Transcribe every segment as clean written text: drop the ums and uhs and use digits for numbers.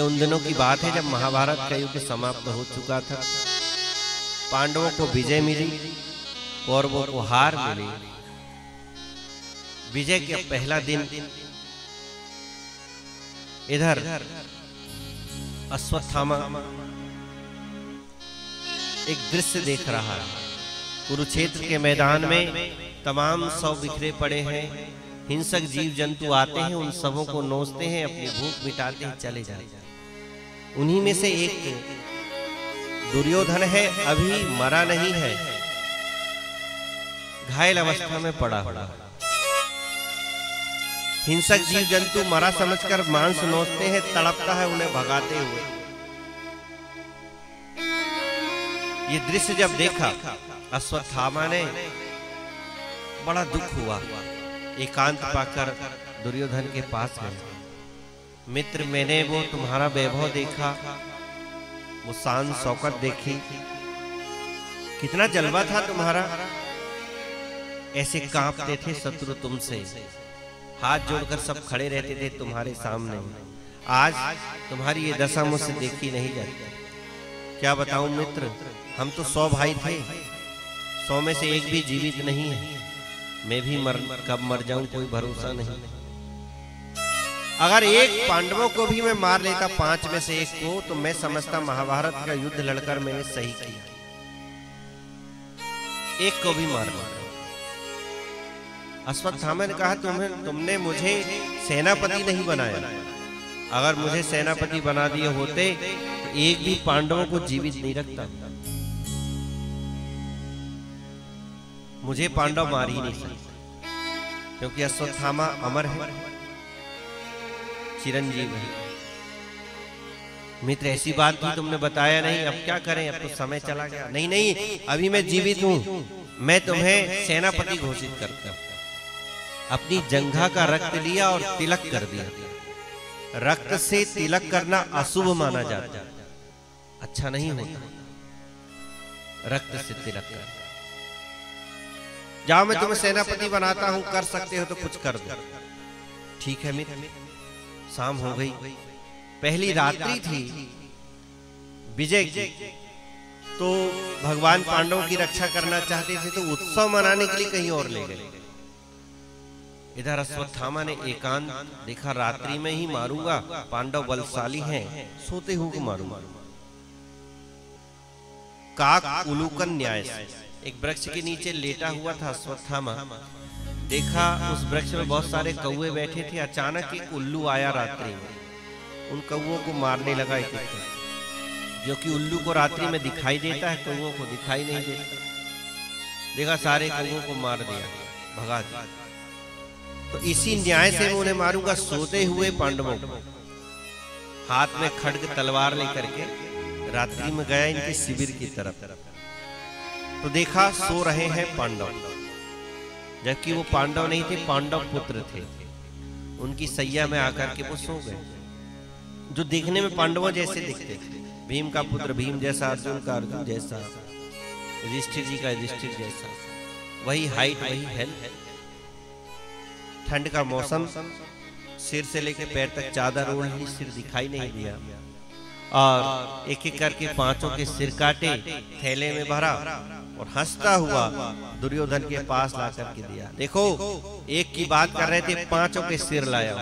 उन दिनों की बात है जब महाभारत का युद्ध समाप्त हो चुका था। पांडवों को विजय मिली, कौरवों को हार मिली। विजय का पहला दिन इधर अश्वत्थामा एक दृश्य देख रहा है। कुरुक्षेत्र के मैदान में तमाम शव बिखरे पड़े हैं। हिंसक जीव जंतु आते हैं, उन सबों को नोचते हैं, अपनी भूख मिटाते हैं, चले जाते हैं। उन्हीं में से एक दुर्योधन है, अभी मरा नहीं है, घायल अवस्था में पड़ा हुआ। हिंसक जीव जंतु मरा समझकर मांस नोचते हैं, तड़पता है उन्हें भगाते हुए। ये दृश्य जब देखा अश्वत्थामा ने, बड़ा दुख हुआ। एकांत पाकर दुर्योधन के पास गए। मित्र, मैंने वो तुम्हारा वैभव देखा, वो शान शौकत देखी, कितना जलवा था तुम्हारा। ऐसे कांपते थे शत्रु तुमसे, हाथ जोड़कर सब खड़े रहते थे तुम्हारे सामने। आज तुम्हारी ये दशा मुझसे देखी नहीं जाती। क्या बताऊं मित्र, हम तो 100 भाई थे, 100 में से एक भी जीवित नहीं है। मैं भी कब मर जाऊं कोई भरोसा नहीं। अगर एक पांडवों को भी मैं मार लेता 5 में से 1 को, तो मैं समझता महाभारत का युद्ध लड़कर मैंने सही किया। एक को भी मार लेता। अश्वत्थामा ने कहा, तुमने मुझे सेनापति नहीं बनाया। अगर मुझे सेनापति बना दिए होते तो एक भी पांडवों को जीवित नहीं रखता। मुझे पांडव मार ही नहीं सकते, क्योंकि अश्वत्थामा अमर है, चिरंजीव है। मित्र, ऐसी बात भी तुमने बताया नहीं, अब क्या करें, अब तो समय चला गया। नहीं नहीं, अभी मैं जीवित हूं, मैं तुम्हें सेनापति घोषित करता हूं। अपनी जंघा का रक्त लिया और तिलक कर दिया। रक्त से तिलक करना अशुभ माना जाता है, अच्छा नहीं होता रक्त से तिलक करना। जाओ, मैं तुम्हें सेनापति बनाता हूं, कर सकते हो तो कुछ कर दो। ठीक है मित्र। शाम हो गई, पहली रात्रि थी विजय की। तो भगवान पांडवों की रक्षा करना चाहते थे, तो उत्सव मनाने के लिए कहीं और ले गए। इधर अश्वत्थामा ने एकांत देखा, रात्रि में ही मारूंगा, पांडव बलशाली हैं, सोते हुए मारूंगा। काक उलूकन न्याय, एक वृक्ष के नीचे लेटा हुआ था अश्वत्थामा। देखा उस वृक्ष में बहुत सारे कौवे बैठे थे। अचानक एक उल्लू आया रात्रि में, उन कौवों को मारने लगा एक एक, क्योंकि उल्लू को रात्रि में दिखाई देता है, कौवों को दिखाई नहीं देता। देखा सारे कौवों को मार दिया, भगा दिया। तो इसी न्याय से मैं उन्हें मारूंगा, सोते हुए पांडवों को। हाथ में खड्ग तलवार लेकर के रात्रि में गया इनके शिविर की तरफ। तो देखा सो रहे हैं पांडव, जबकि वो पांडव नहीं थे, पांडव पुत्र थे। उनकी सैया में आकर के वो सो गए, जो देखने में पांडवों जैसे दिखते थे। भीम का पुत्र भीम जैसा, अर्जुन का अर्जुन जैसा, युधिष्ठिर जी का युधिष्ठिर जैसा, वही हाइट, वही हेल्थ। ठंड का मौसम, सिर से लेकर पैर तक चादर ओढ़ ली, सिर दिखाई नहीं दिया। और एक एक करके 5 के सिर काटे, थैले में भरा और हंसता हुआ दुर्योधन के पास ला करके दिया। देखो, एक की बात कर रहे थे, 5 के सिर लाया।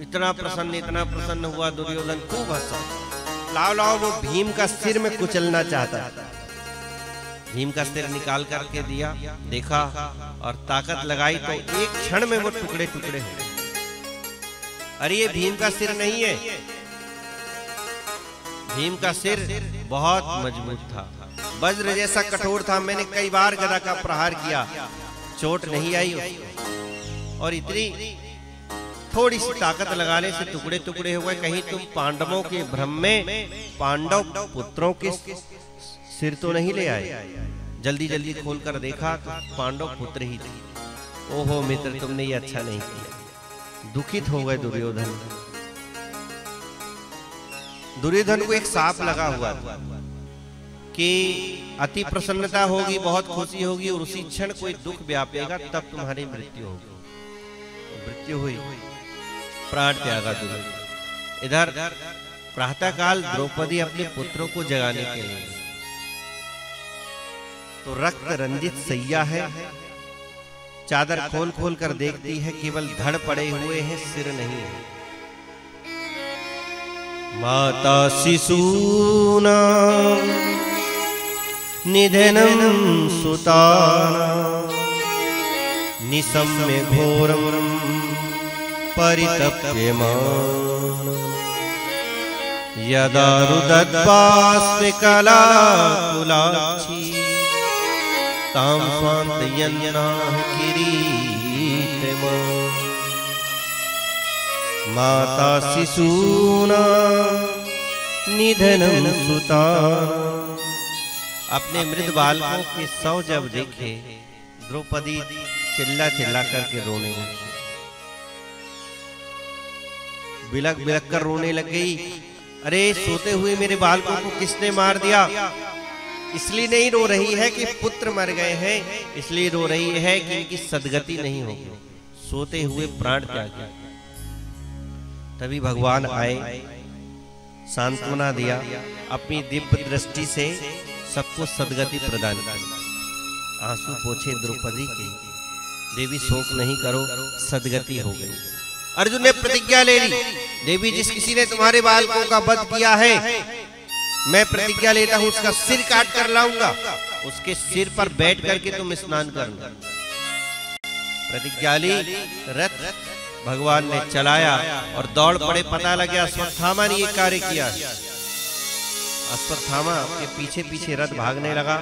इतना प्रसन्न हुआ दुर्योधन, खूब हंसा। लाओ लाओ, वो भीम का सिर में कुचलना चाहता था। भीम का सिर निकाल करके दिया, देखा और ताकत लगाई तो एक क्षण में वो टुकड़े टुकड़े हो गए। अरे ये भीम का सिर नहीं है, भीम का सिर बहुत मजबूत था, वज्र जैसा कठोर था। मैंने कई बार गदा का प्रहार किया, चोट नहीं आई उसको। और इतनी थोड़ी सी ताकत लगाने से टुकड़े टुकड़े हो गए। कहीं तुम पांडवों के भ्रम में पांडव पुत्रों के सिर तो नहीं ले आए? जल्दी जल्दी खोलकर देखा तो पांडव पुत्र ही थे। ओहो मित्र, तुमने ये अच्छा नहीं किया। दुखित हो गए दुर्योधन। दुर्योधन को एक सांप लगा हुआ था कि अति प्रसन्नता होगी, बहुत खुशी होगी और उसी क्षण कोई दुख व्यापेगा, तब तुम्हारी मृत्यु होगी। मृत्यु हुई, प्राण त्यागा दुर्योधन। इधर प्रातःकाल द्रौपदी अपने पुत्रों को जगाने के लिए, तो रक्त रंजित सैया है, चादर खोल खोल कर देखती है, केवल धड़ पड़े हुए हैं, सिर नहीं है। माता शिशूना निधनं सुताना निशम्य घोरं परितप्यमान यदा रुदद्भास्मिकलाकुलाक्षी तां स्वान्तयन्नाः किरीटमान्। माता शिशूना निधनं सुताना, अपने मृत बालकों के शव जब देखे द्रौपदी चिल्ला चिल्ला करके रोने लगी, बिलक बिलक कर रोने लग गई। अरे सोते हुए मेरे बालकों को किसने मार दिया? इसलिए नहीं रो रही है कि पुत्र मर गए हैं, इसलिए रो रही है कि इनकी सदगति नहीं होगी, सोते हुए प्राण त्यागे। तभी भगवान आए, सांत्वना दिया, अपनी दिव्य दृष्टि से सबको सदगति प्रदान की। आंसू पोछे द्रौपदी के, देवी शोक नहीं करो, सदगति हो गई। अर्जुन ने प्रतिज्ञा ले ली, देवी जिस किसी ने तुम्हारे बालकों का वध किया है, मैं प्रतिज्ञा लेता हूं उसका सिर काट कर लाऊंगा, उसके सिर पर बैठ करके तुम स्नान करना। प्रतिज्ञा ली, रथ भगवान ने चलाया और दौड़ पड़े। पता लगा अश्वत्थामा ने ये कार्य किया। अश्वत्थामा के पीछे पीछे रथ भागने लगा,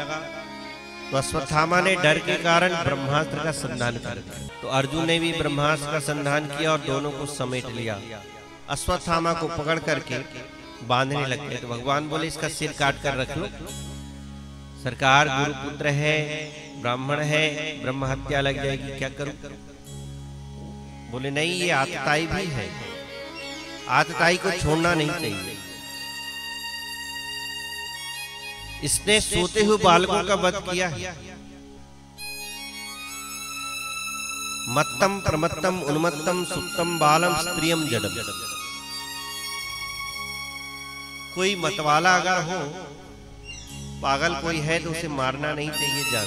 तो अश्वत्थामा ने डर के कारण ब्रह्मास्त्र का संधान कर दिया। तो अर्जुन ने भी ब्रह्मास्त्र का संधान किया और दोनों को समेट लिया। अश्वत्थामा को पकड़ करके बांधने लग गए। तो भगवान बोले इसका सिर काट कर रख लो। सरकार गुरुपुत्र है, ब्राह्मण है, ब्रह्म हत्या लग जाएगी, क्या करूं? बोले नहीं, ये आतताई भी है, आतताई को छोड़ना नहीं चाहिए। इसने सोते हुए बालकों का वध किया है। मत्तम प्रमत्तम उन्मत्तम सुप्तम बालम स्त्रियम जडम। कोई मतवाला अगर हो, पागल कोई है, तो उसे मारना नहीं चाहिए जान।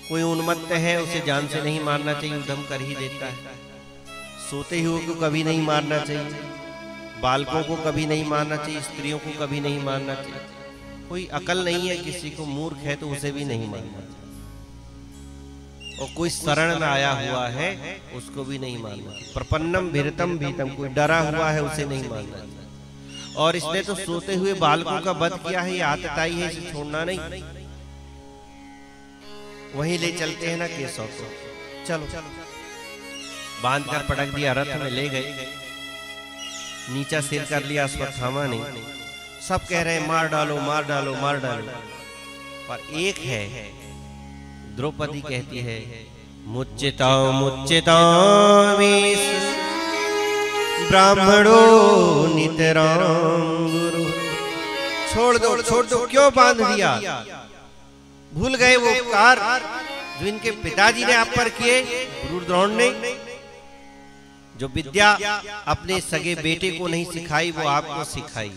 कोई उन्मत्त है, उसे जान से नहीं मारना चाहिए, उद्यम कर ही देता है। सोते हुए को कभी नहीं मारना चाहिए, बालकों को कभी नहीं मारना चाहिए, स्त्रियों को कभी नहीं मारना चाहिए। कोई अकल नहीं है किसी को, मूर्ख है तो उसे भी नहीं मारना चाहिए। और कोई शरण में आया हुआ है उसको भी नहीं मारना। प्रपन्नम भीरतम भीतम, कोई डरा हुआ है उसे नहीं मारना चाहिए। और इसने तो सोते हुए बालकों का वध किया है, ये आतताई है, इसे छोड़ना नहीं। वहीं ले चलते हैं ना केशव को, चलो बांध कर पटक दिया, रथ में ले गए, नीचा सिर कर लिया अश्वत्थामा ने। सब कह रहे हैं मार डालो मार डालो मार डालो, पर एक है, द्रौपदी कहती है मुच्चितामीश ब्राह्मणो नितरां गुरु। छोड़ दो छोड़ दो, क्यों बांध दिया? भूल गए वो उपकार जो इनके पिताजी ने आप पर किए, गुरु द्रोण ने। जो विद्या अपने सगे बेटे को नहीं सिखाई, वो आपको सिखाई।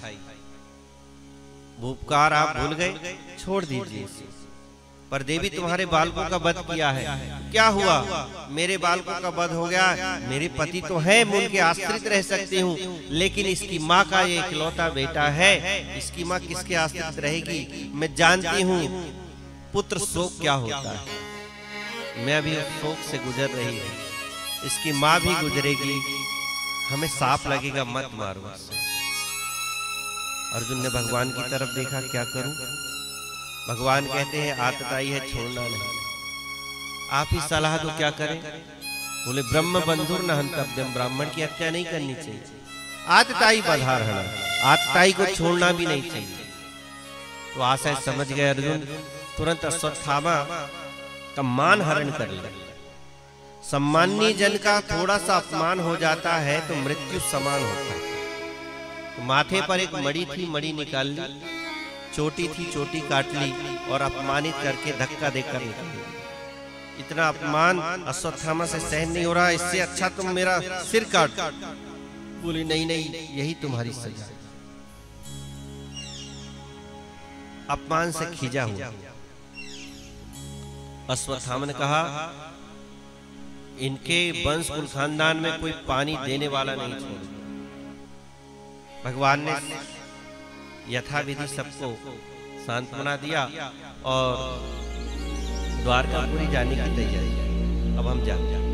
वो उपकार आप भूल गए, छोड़ दीजिए। पर देवी तुम्हारे बालकों का वध किया है, क्या हुआ? मेरे बालकों का वध हो गया, मेरे पति तो है, मैं उनके आश्रित रह सकती हूँ, लेकिन इसकी माँ का ये इकलौता बेटा है, इसकी माँ किसके आश्रित रहेगी? मैं जानती हूँ पुत्र शोक क्या होता है, मैं अभी उस शोक से गुजर रही हूँ, इसकी माँ भी गुजरेगी, हमें साफ लगेगा, मत मारो। अर्जुन ने भगवान की तरफ देखा, क्या करूं? भगवान कहते हैं आतताई है, छोड़ना नहीं। आप ही सलाह दो, क्या करें? बोले ब्रह्म बंधुर न हंतव्यम, ब्राह्मण की हत्या नहीं करनी चाहिए, आतताई बधारहणा, आतताई को छोड़ना भी नहीं चाहिए। तो आशय समझ गए अर्जुन, तुरंत अश्वत्थामा का मान हरण कर लिया। सम्मानीय जन का थोड़ा सा अपमान हो जाता है तो मृत्यु समान होता है। तो माथे पर एक मणि थी, मणि निकाल ली, चोटी थी, चोटी काट ली और अपमानित करके धक्का देकर निकाल ली। इतना अपमान अश्वत्थामा से सहन नहीं हो रहा, इससे अच्छा तुम मेरा सिर काट। बोली नहीं नहीं, यही तुम्हारी सजा। अपमान से खींचा हुआ अश्वत्थामा ने कहा, इनके वंश कुल खानदान में कोई पानी देने वाला नहीं छोड़ा। भगवान ने यथाविधि सबको सांत्वना दिया और द्वारकापुरी जाने की तैयारी। अब हम जाते हैं।